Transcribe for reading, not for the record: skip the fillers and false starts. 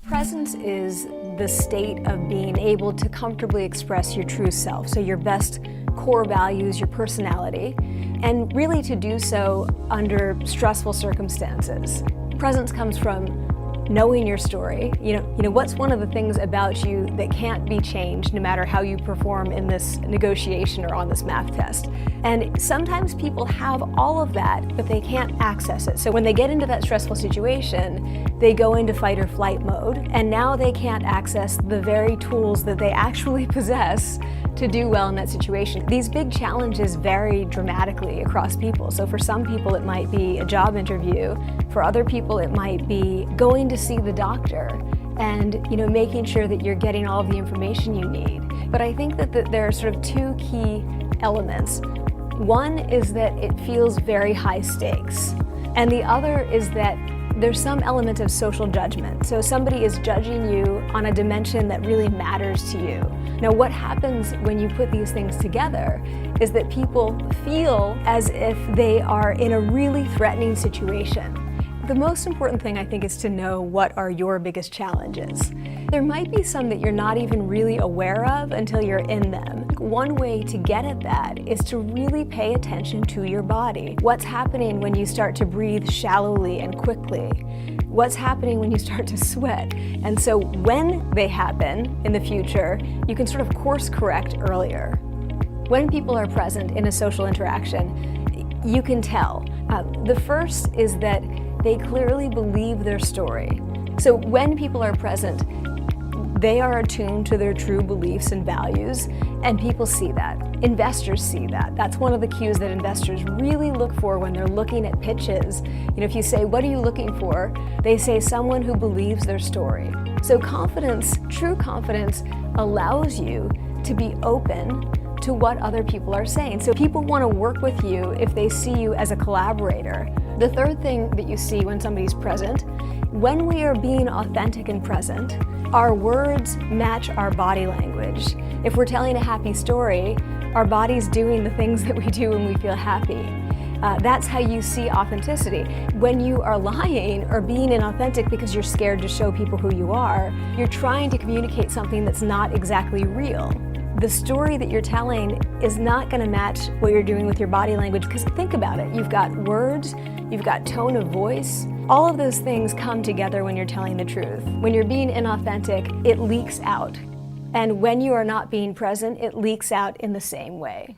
Presence is the state of being able to comfortably express your true self, so your best core values, your personality, and really to do so under stressful circumstances. Presence comes from knowing your story. You know, what's one of the things about you that can't be changed no matter how you perform in this negotiation or on this math test. And sometimes people have all of that, but they can't access it. So when they get into that stressful situation, they go into fight or flight mode, and now they can't access the very tools that they actually possess to do well in that situation. These big challenges vary dramatically across people. So for some people it might be a job interview, for other people it might be going to see the doctor and making sure that you're getting all of the information you need. But I think that there are sort of two key elements. One is that it feels very high stakes, and the other is that there's some element of social judgment. So somebody is judging you on a dimension that really matters to you. Now, what happens when you put these things together is that people feel as if they are in a really threatening situation. The most important thing, I think, is to know what are your biggest challenges. There might be some that you're not even really aware of until you're in them. One way to get at that is to really pay attention to your body. What's happening when you start to breathe shallowly and quickly? What's happening when you start to sweat? And so when they happen in the future, you can sort of course correct earlier. When people are present in a social interaction, you can tell. The first is that they clearly believe their story. So when people are present, they are attuned to their true beliefs and values, and people see that. Investors see that. That's one of the cues that investors really look for when they're looking at pitches. If you say, what are you looking for? They say someone who believes their story. So confidence, true confidence, allows you to be open to what other people are saying. So people want to work with you if they see you as a collaborator. The third thing that you see when somebody's present, when we are being authentic and present, our words match our body language. If we're telling a happy story, our body's doing the things that we do when we feel happy. That's how you see authenticity. When you are lying or being inauthentic because you're scared to show people who you are, you're trying to communicate something that's not exactly real. The story that you're telling is not going to match what you're doing with your body language, because think about it. You've got words, you've got tone of voice. All of those things come together when you're telling the truth. When you're being inauthentic, it leaks out. And when you are not being present, it leaks out in the same way.